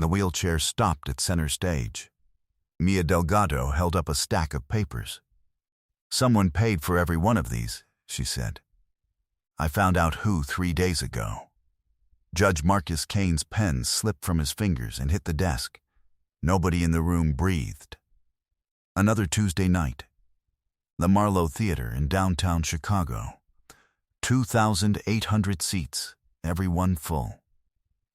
The wheelchair stopped at center stage. Mia Delgado held up a stack of papers. "Someone paid for every one of these," she said. "I found out who 3 days ago." Judge Marcus Kane's pen slipped from his fingers and hit the desk. Nobody in the room breathed. Another Tuesday night. The Marlowe Theater in downtown Chicago. 2,800 seats, every one full.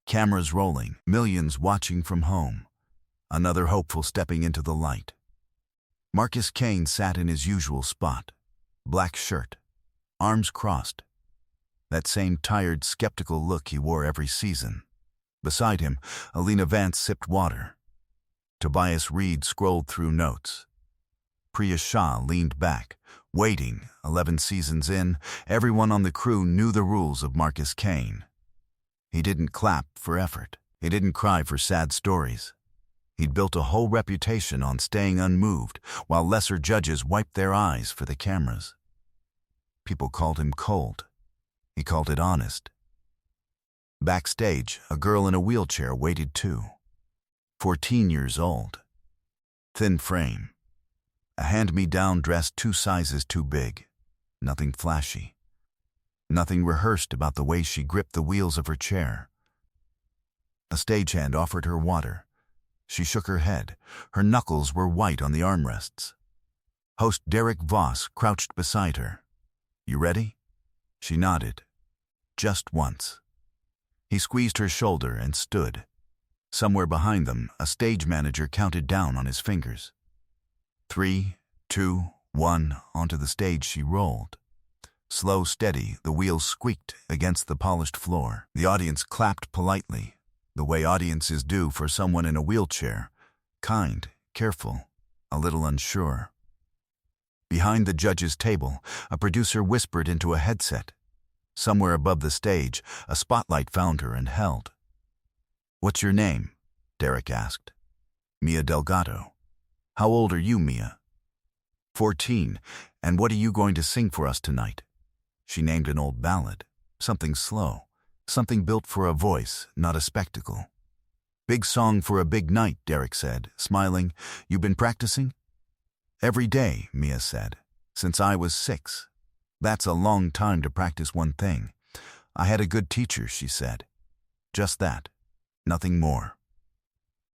Cameras rolling, millions watching from home. Another hopeful stepping into the light. Marcus Kane sat in his usual spot. Black shirt, arms crossed. That same tired, skeptical look he wore every season. Beside him, Alina Vance sipped water. Tobias Reed scrolled through notes. Priya Shah leaned back, waiting. 11 seasons in, everyone on the crew knew the rules of Marcus Kane. He didn't clap for effort. He didn't cry for sad stories. He'd built a whole reputation on staying unmoved, while lesser judges wiped their eyes for the cameras. People called him cold. He called it honest. Backstage, a girl in a wheelchair waited too. 14 years old. Thin frame. A hand-me-down dress 2 sizes too big. Nothing flashy. Nothing rehearsed about the way she gripped the wheels of her chair. A stagehand offered her water. She shook her head. Her knuckles were white on the armrests. Host Derek Voss crouched beside her. "You ready?" She nodded. Just once. He squeezed her shoulder and stood. Somewhere behind them, a stage manager counted down on his fingers. 3, 2, 1, onto the stage she rolled. Slow, steady, the wheels squeaked against the polished floor. The audience clapped politely, the way audiences do for someone in a wheelchair. Kind, careful, a little unsure. Behind the judge's table, a producer whispered into a headset. Somewhere above the stage, a spotlight found her and held. "What's your name?" Derek asked. "Mia Delgado." "How old are you, Mia?" 14. "And what are you going to sing for us tonight?" She named an old ballad, something slow, something built for a voice, not a spectacle. "Big song for a big night," Derek said, smiling. "You been practicing?" "Every day," Mia said, "since I was 6. That's a long time to practice one thing. I had a good teacher," she said. Just that, nothing more.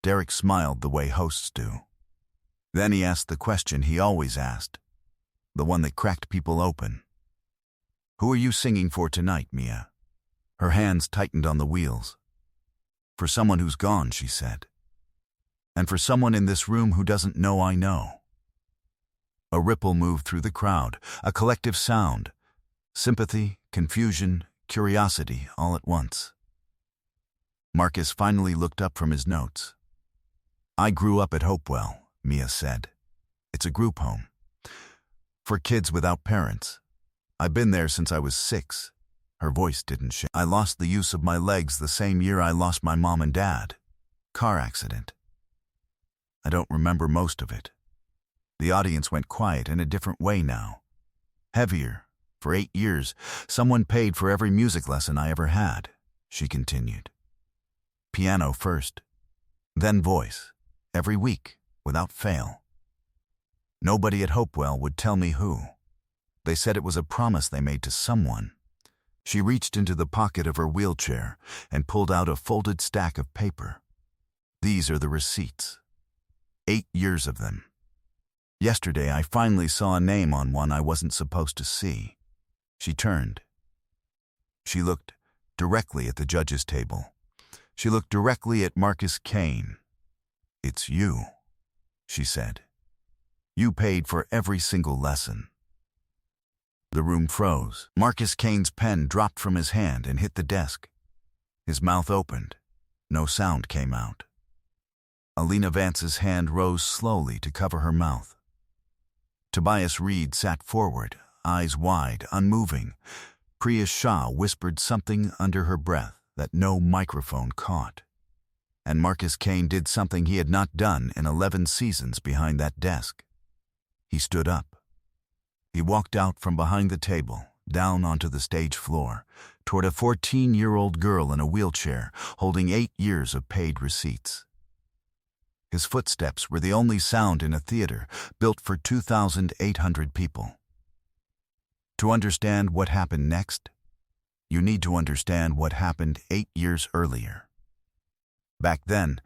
Derek smiled the way hosts do. Then he asked the question he always asked, the one that cracked people open. "Who are you singing for tonight, Mia?" Her hands tightened on the wheels. "For someone who's gone," she said. "And for someone in this room who doesn't know I know." A ripple moved through the crowd, a collective sound. Sympathy, confusion, curiosity, all at once. Marcus finally looked up from his notes. "I grew up at Hopewell," Mia said. "It's a group home. For kids without parents. I've been there since I was 6. Her voice didn't shake. "I lost the use of my legs the same year I lost my mom and dad. Car accident. I don't remember most of it." The audience went quiet in a different way now. "Heavier. For 8 years, someone paid for every music lesson I ever had," she continued. "Piano first, then voice, every week, without fail. Nobody at Hopewell would tell me who. They said it was a promise they made to someone." She reached into the pocket of her wheelchair and pulled out a folded stack of paper. "These are the receipts. 8 years of them. Yesterday I finally saw a name on one I wasn't supposed to see." She turned. She looked directly at the judge's table. She looked directly at Marcus Kane. "It's you," she said. "You paid for every single lesson." The room froze. Marcus Kane's pen dropped from his hand and hit the desk. His mouth opened. No sound came out. Alina Vance's hand rose slowly to cover her mouth. Tobias Reed sat forward, eyes wide, unmoving. Priya Shah whispered something under her breath that no microphone caught. And Marcus Kane did something he had not done in 11 seasons behind that desk. He stood up. He walked out from behind the table, down onto the stage floor, toward a 14-year-old girl in a wheelchair holding 8 years of paid receipts. His footsteps were the only sound in a theater built for 2,800 people. To understand what happened next, you need to understand what happened 8 years earlier. Back then,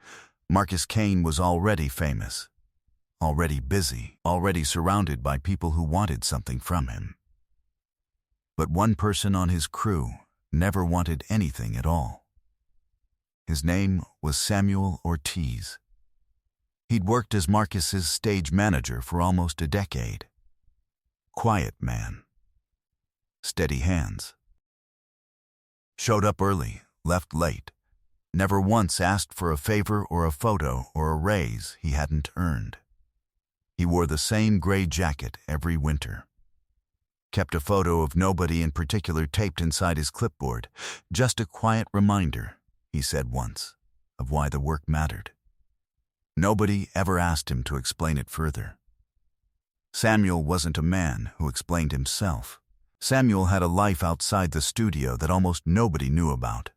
Marcus Kane was already famous, already busy, already surrounded by people who wanted something from him. But one person on his crew never wanted anything at all. His name was Samuel Ortiz. He'd worked as Marcus's stage manager for almost a decade. Quiet man. Steady hands. Showed up early, left late. Never once asked for a favor or a photo or a raise he hadn't earned. He wore the same gray jacket every winter. Kept a photo of nobody in particular taped inside his clipboard. Just a quiet reminder, he said once, of why the work mattered. Nobody ever asked him to explain it further. Samuel wasn't a man who explained himself. Samuel had a life outside the studio that almost nobody knew about.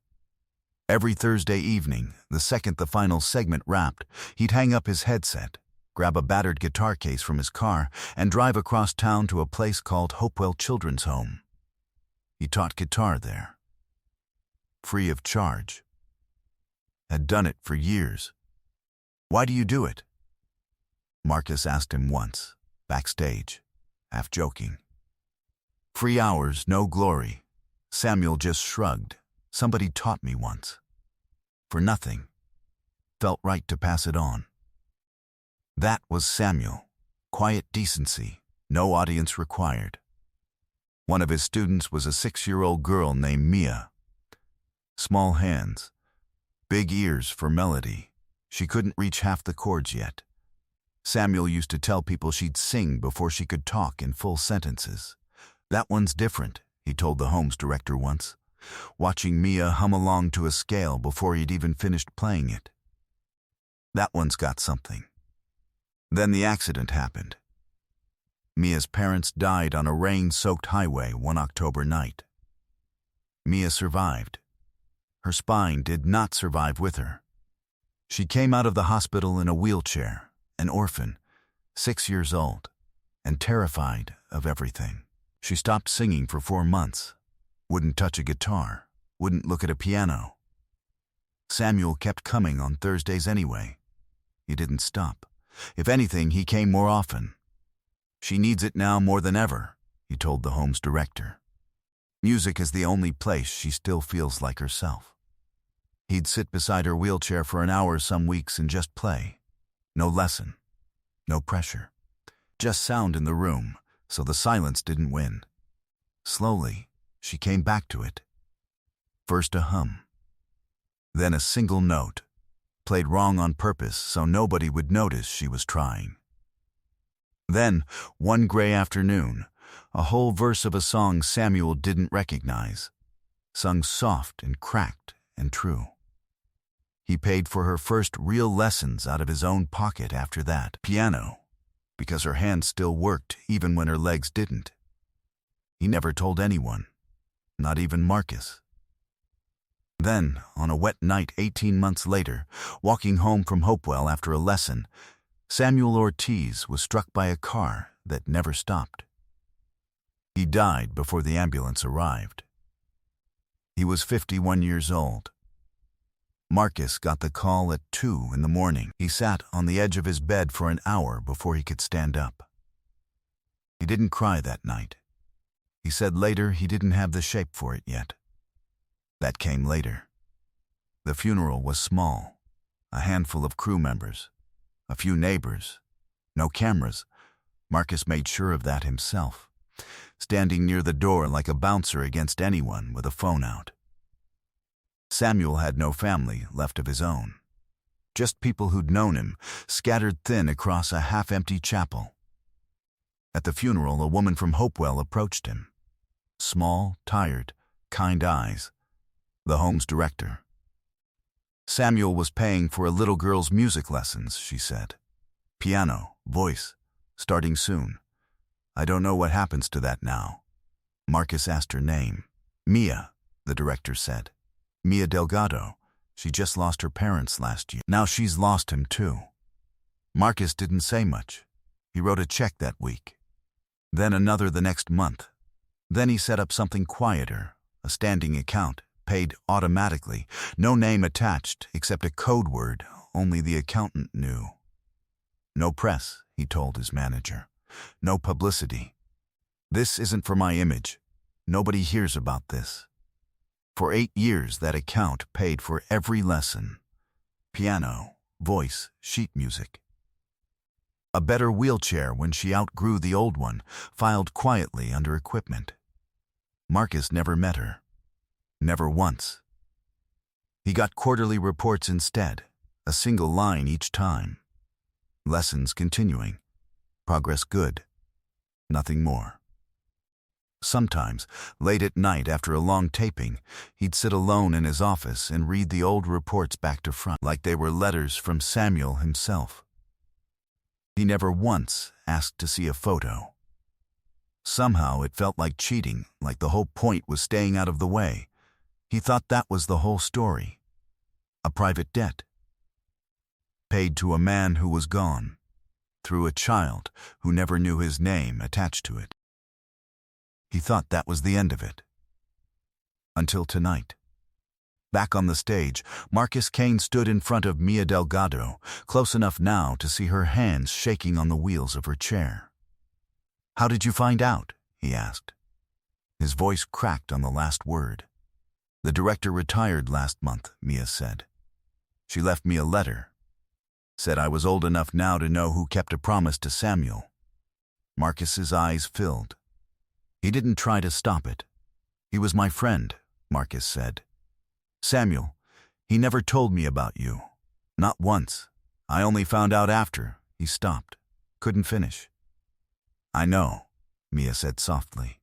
Every Thursday evening, the second the final segment wrapped, he'd hang up his headset, grab a battered guitar case from his car, and drive across town to a place called Hopewell Children's Home. He taught guitar there. Free of charge. Had done it for years. "Why do you do it?" Marcus asked him once, backstage, half joking. 3 hours, no glory. Samuel just shrugged. "Somebody taught me once. For nothing. Felt right to pass it on." That was Samuel. Quiet decency, no audience required. One of his students was a 6-year-old girl named Mia. Small hands, big ears for melody. She couldn't reach half the chords yet. Samuel used to tell people she'd sing before she could talk in full sentences. "That one's different," he told the home's director once, watching Mia hum along to a scale before he'd even finished playing it. "That one's got something." Then the accident happened. Mia's parents died on a rain-soaked highway one October night. Mia survived. Her spine did not survive with her. She came out of the hospital in a wheelchair, an orphan, 6 years old, and terrified of everything. She stopped singing for 4 months, wouldn't touch a guitar, wouldn't look at a piano. Samuel kept coming on Thursdays anyway. He didn't stop. If anything, he came more often. "She needs it now more than ever," he told the home's director. "Music is the only place she still feels like herself." He'd sit beside her wheelchair for an hour some weeks and just play. No lesson, no pressure. Just sound in the room, so the silence didn't win. Slowly, she came back to it. First a hum, then a single note, played wrong on purpose so nobody would notice she was trying. Then, one gray afternoon, a whole verse of a song Samuel didn't recognize, sung soft and cracked and true. He paid for her first real lessons out of his own pocket after that. Piano, because her hands still worked even when her legs didn't. He never told anyone, not even Marcus. Then, on a wet night 18 months later, walking home from Hopewell after a lesson, Samuel Ortiz was struck by a car that never stopped. He died before the ambulance arrived. He was 51 years old. Marcus got the call at 2 in the morning. He sat on the edge of his bed for an hour before he could stand up. He didn't cry that night. He said later he didn't have the shape for it yet. That came later. The funeral was small, a handful of crew members, a few neighbors, no cameras. Marcus made sure of that himself, standing near the door like a bouncer against anyone with a phone out. Samuel had no family left of his own, just people who'd known him, scattered thin across a half-empty chapel. At the funeral, a woman from Hopewell approached him. Small, tired, kind eyes. The home's director. Samuel was paying for a little girl's music lessons, she said. Piano, voice, starting soon. I don't know what happens to that now. Marcus asked her name. Mia, the director said. Mia Delgado. She just lost her parents last year. Now she's lost him too. Marcus didn't say much. He wrote a check that week. Then another the next month. Then he set up something quieter, a standing account, paid automatically, no name attached except a code word only the accountant knew. No press, he told his manager. No publicity. This isn't for my image. Nobody hears about this. For 8 years that account paid for every lesson. Piano, voice, sheet music. A better wheelchair when she outgrew the old one, filed quietly under equipment. Marcus never met her. Never once. He got quarterly reports instead, a single line each time. Lessons continuing. Progress good. Nothing more. Sometimes, late at night after a long taping, he'd sit alone in his office and read the old reports back to front, like they were letters from Samuel himself. He never once asked to see a photo. Somehow it felt like cheating, like the whole point was staying out of the way. He thought that was the whole story. A private debt. Paid to a man who was gone, through a child who never knew his name attached to it. He thought that was the end of it. Until tonight. Back on the stage, Marcus Kane stood in front of Mia Delgado, close enough now to see her hands shaking on the wheels of her chair. "How did you find out?" he asked. His voice cracked on the last word. "The director retired last month," Mia said. "She left me a letter. Said I was old enough now to know who kept a promise to Samuel." Marcus's eyes filled. He didn't try to stop it. "He was my friend," Marcus said. "Samuel, he never told me about you. Not once. I only found out after." He stopped. Couldn't finish. "I know," Mia said softly.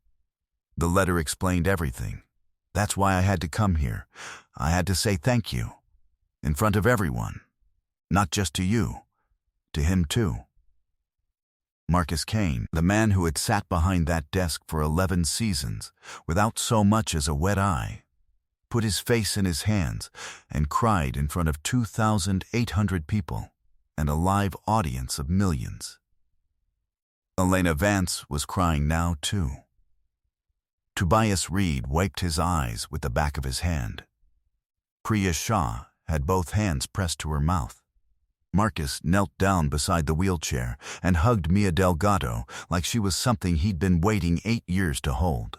"The letter explained everything. That's why I had to come here. I had to say thank you. In front of everyone. Not just to you. To him too." Marcus Kane, the man who had sat behind that desk for 11 seasons, without so much as a wet eye, put his face in his hands and cried in front of 2,800 people and a live audience of millions. Elena Vance was crying now too. Tobias Reed wiped his eyes with the back of his hand. Priya Shah had both hands pressed to her mouth. Marcus knelt down beside the wheelchair and hugged Mia Delgado like she was something he'd been waiting 8 years to hold.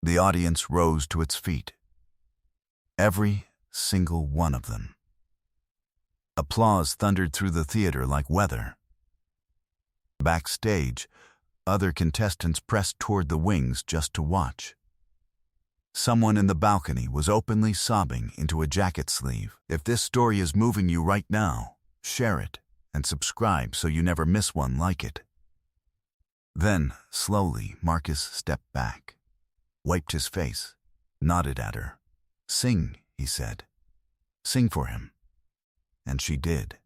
The audience rose to its feet. Every single one of them. Applause thundered through the theater like weather. Backstage, other contestants pressed toward the wings just to watch. Someone in the balcony was openly sobbing into a jacket sleeve. If this story is moving you right now, share it and subscribe so you never miss one like it. Then, slowly, Marcus stepped back, wiped his face, nodded at her. "Sing," he said. "Sing for him." And she did.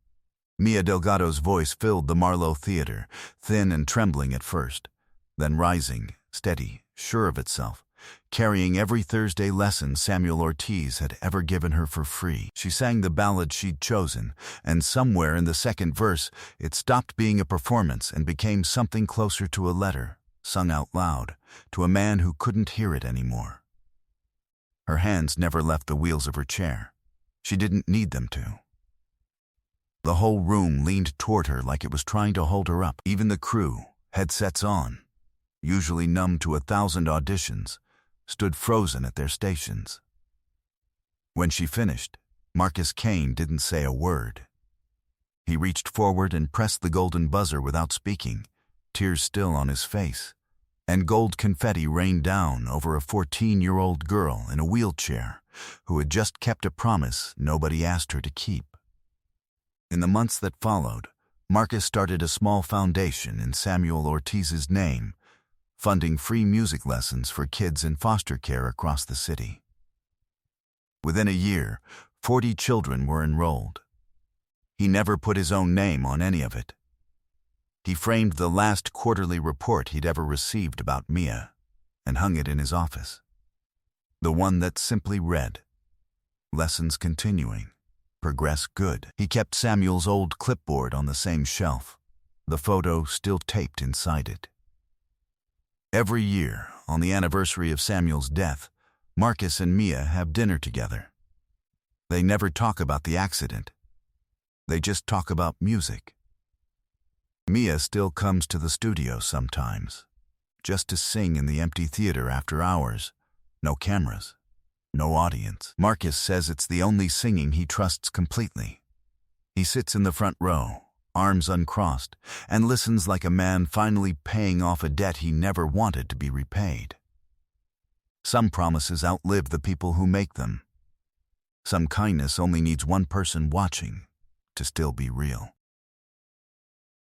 Mia Delgado's voice filled the Marlowe Theater, thin and trembling at first, then rising, steady, sure of itself, carrying every Thursday lesson Samuel Ortiz had ever given her for free. She sang the ballad she'd chosen, and somewhere in the second verse, it stopped being a performance and became something closer to a letter, sung out loud, to a man who couldn't hear it anymore. Her hands never left the wheels of her chair. She didn't need them to. The whole room leaned toward her like it was trying to hold her up. Even the crew, headsets on, usually numb to 1,000 auditions, stood frozen at their stations. When she finished, Marcus Kane didn't say a word. He reached forward and pressed the golden buzzer without speaking, tears still on his face, and gold confetti rained down over a 14-year-old girl in a wheelchair who had just kept a promise nobody asked her to keep. In the months that followed, Marcus started a small foundation in Samuel Ortiz's name, funding free music lessons for kids in foster care across the city. Within a year, 40 children were enrolled. He never put his own name on any of it. He framed the last quarterly report he'd ever received about Mia. and hung it in his office. The one that simply read, "Lessons continuing. Progress good." He kept Samuel's old clipboard on the same shelf, the photo still taped inside it. Every year, on the anniversary of Samuel's death, Marcus and Mia have dinner together. They never talk about the accident. They just talk about music. Mia still comes to the studio sometimes, just to sing in the empty theater after hours. No cameras, no audience. Marcus says it's the only singing he trusts completely. He sits in the front row, arms uncrossed, and listens like a man finally paying off a debt he never wanted to be repaid. Some promises outlive the people who make them. Some kindness only needs one person watching to still be real.